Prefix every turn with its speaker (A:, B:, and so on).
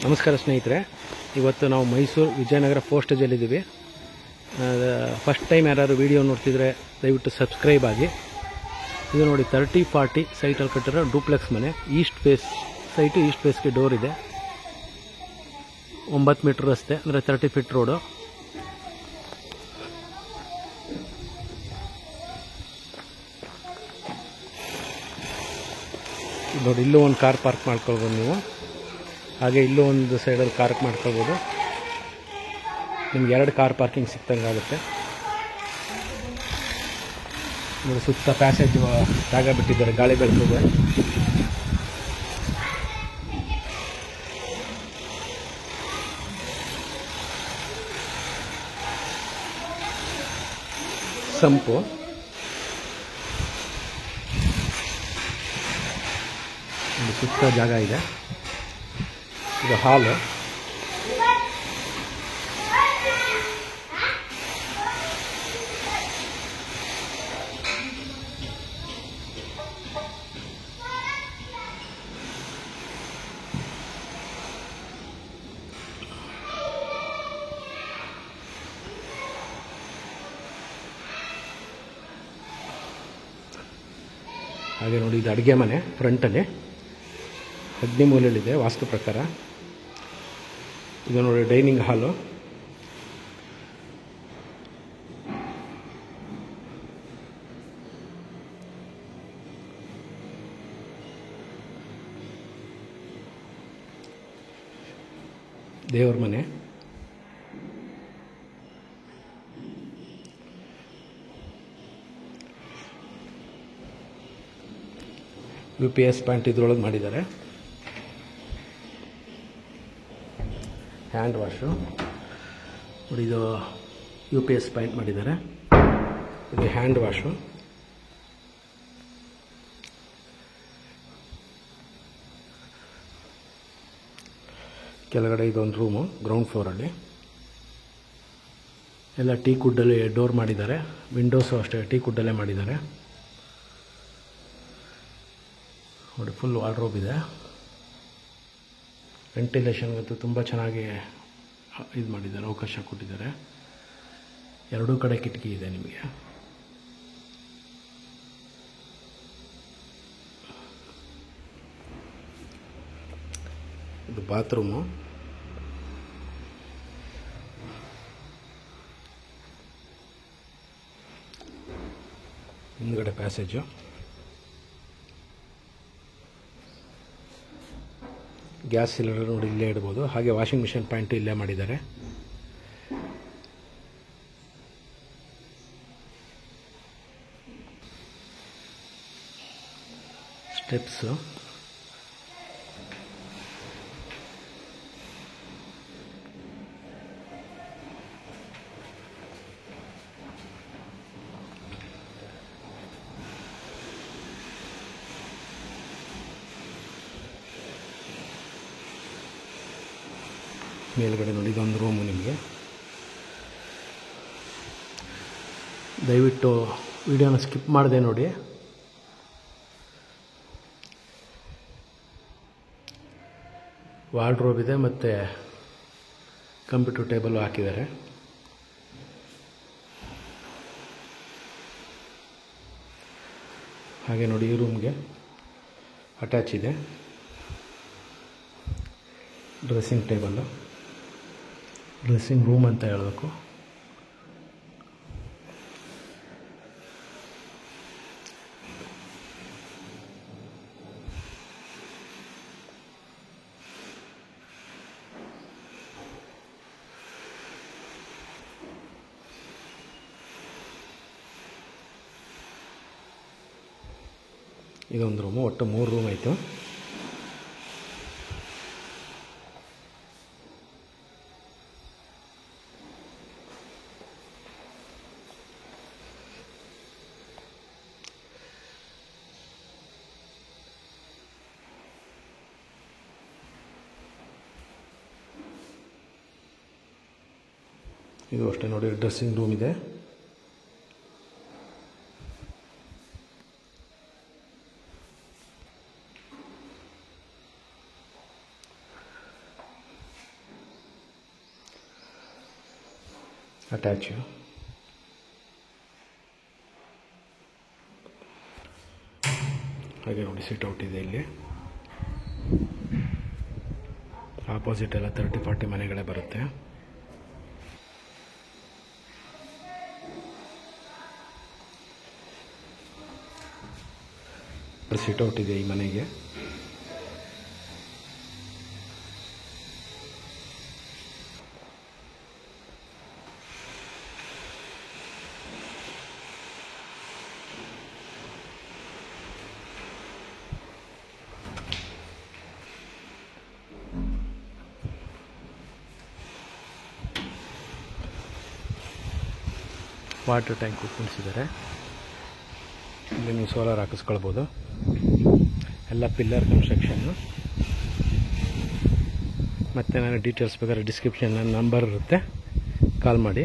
A: ನಮಸ್ಕಾರ ಸ್ನೇಹಿತರೆ, ಇವತ್ತು ನಾವು ಮೈಸೂರು ವಿಜಯನಗರ ಪೋಸ್ಟೇಜಲ್ಲಿದ್ದೀವಿ. ಫಸ್ಟ್ ಟೈಮ್ ಯಾರು ವಿಡಿಯೋ ನೋಡ್ತಿದ್ರೆ ದಯವಿಟ್ಟು ಸಬ್ಸ್ಕ್ರೈಬ್ ಆಗಿ. ಇದು ನೋಡಿ 30-40 ಸೈಟಲ್ಲಿ ಕಟ್ಟಿರೋ ಡೂಪ್ಲೆಕ್ಸ್ ಮನೆ. ಈಸ್ಟ್ ಫೇಸ್ ಸೈಟು, ಈಸ್ಟ್ ಫೇಸ್ಗೆ ಡೋರ್ ಇದೆ. 9 ಮೀಟರ್ ರಸ್ತೆ, ಅಂದರೆ 30 ಫೀಟ್ ರೋಡು. ನೋಡಿ, ಇಲ್ಲೂ ಒಂದು ಕಾರ್ ಪಾರ್ಕ್ ಮಾಡ್ಕೊಳ್ಬೋದು ನೀವು. ಹಾಗೆ ಇಲ್ಲೂ ಒಂದು ಸೈಡಲ್ಲಿ ಪಾರ್ಕ್ ಮಾಡ್ಕೊಳ್ಬೋದು. ನಿಮ್ಗೆ 2 ಕಾರ್ ಪಾರ್ಕಿಂಗ್ ಸಿಕ್ತಂಗೆ ಆಗುತ್ತೆ. ನೋಡಿ, ಸುತ್ತ ಪ್ಯಾಸೇಜ್ ಜಾಗ ಬಿಟ್ಟಿದ್ದಾರೆ ಗಾಳಿ ಬೆಳಕಿಗೆ. ಸಂಪು ಸುತ್ತ ಜಾಗ ಇದೆ. ಇದು ಹಾಲು. ಹಾಗೆ ನೋಡಿ, ಇದು ಅಡುಗೆ ಮನೆ. ಫ್ರಂಟಲ್ಲಿ ಅಗ್ನಿಮೂಲೆಯಲ್ಲಿದೆ ವಾಸ್ತು ಪ್ರಕಾರ. ಇದು ನೋಡಿ ಡೈನಿಂಗ್ ಹಾಲು. ದೇವ್ರ ಮನೆ. UPS ಪಾಯಿಂಟ್ ಇದ್ರೊಳಗೆ ಮಾಡಿದ್ದಾರೆ. ಹ್ಯಾಂಡ್ ವಾಶು ನೋಡಿ, ಇದು UPS ಪಾಯಿಂಟ್ ಮಾಡಿದ್ದಾರೆ. ಇದು ಹ್ಯಾಂಡ್ ವಾಶು. ಕೆಳಗಡೆ ಇದೊಂದು ರೂಮು ಗ್ರೌಂಡ್ ಫ್ಲೋರಲ್ಲಿ. ಎಲ್ಲ ಟೀ ಕುಡ್ಡಲ್ಲಿ ಡೋರ್ ಮಾಡಿದ್ದಾರೆ. ವಿಂಡೋಸು ಅಷ್ಟೇ ಟೀ ಕುಡ್ಡಲ್ಲೇ ಮಾಡಿದ್ದಾರೆ. ನೋಡಿ, ಫುಲ್ ವಾರ್ಡ್ರೋಬ್ ಇದೆ. ವೆಂಟಿಲೇಷನ್ಗಂತೂ ತುಂಬ ಚೆನ್ನಾಗಿ ಇದು ಮಾಡಿದ್ದಾರೆ, ಅವಕಾಶ ಕೊಟ್ಟಿದ್ದಾರೆ. 2 ಕಡೆ ಕಿಟಕಿ ಇದೆ ನಿಮಗೆ. ಇದು ಬಾತ್ರೂಮು. ಹಿಂದ್ಗಡೆ ಪ್ಯಾಸೇಜು. ಗ್ಯಾಸ್ ಸಿಲಿಂಡರ್ ನೋಡಿ ಇಲ್ಲೇ ಇಡ್ಬೋದು. ಹಾಗೆ ವಾಷಿಂಗ್ ಮಿಷಿನ್ ಪಾಯಿಂಟು ಇಲ್ಲೇ ಮಾಡಿದ್ದಾರೆ. ಸ್ಟೆಪ್ಸು. ಮೇಲ್ಗಡೆ ನೋಡಿ ಇದೊಂದು ರೂಮು ನಿಮಗೆ. ದಯವಿಟ್ಟು ವಿಡಿಯೋನ ಸ್ಕಿಪ್ ಮಾಡದೆ ನೋಡಿ. ವಾರ್ಡ್ರೋಬ್ ಇದೆ ಮತ್ತು ಕಂಪ್ಯೂಟರ್ ಟೇಬಲ್ ಹಾಕಿದ್ದಾರೆ. ಹಾಗೆ ನೋಡಿ, ಈ ರೂಮ್ಗೆ ಅಟ್ಯಾಚ್ ಇದೆ ಡ್ರೆಸ್ಸಿಂಗ್ ಟೇಬಲ್ಲು. ಡ್ರೆಸ್ಸಿಂಗ್ ರೂಮ್ ಅಂತ ಹೇಳಬೇಕು. ಇದೊಂದು ರೂಮು. ಒಟ್ಟು 3 ರೂಮ್ ಆಯಿತು. ಇದು ಅಷ್ಟೇ ನೋಡಿ, ಡ್ರೆಸ್ಸಿಂಗ್ ರೂಮ್ ಇದೆ. ಅಟ್ಯಾಚು. ಹಾಗೆ ನೋಡಿ ಸಿಟ್ಔಟ್ ಇದೆ ಇಲ್ಲಿ. ಆಪೋಸಿಟ್ ಎಲ್ಲ 30-40 ಮನೆಗಳೇ ಬರುತ್ತೆ. ಸಿಟ್ಔಟ್ ಇದೆ ಈ ಮನೆಗೆ. ವಾಟರ್ ಟ್ಯಾಂಕ್ ಕುಣಿಸಿದ್ದಾರೆ. ಇಲ್ಲಿ ನೀವು ಸೋಲಾರ್ ಹಾಕಿಸ್ಕೊಳ್ಬೋದು. ಎಲ್ಲ ಪಿಲ್ಲರ್ ಕನ್ಸ್ಟ್ರಕ್ಷನ್ನು. ಮತ್ತು ನಾನು ಡೀಟೇಲ್ಸ್ ಬೇಕಾದ್ರೆ ಡಿಸ್ಕ್ರಿಪ್ಷನ್ ನಂಬರ್ ಇರುತ್ತೆ, ಕಾಲ್ ಮಾಡಿ.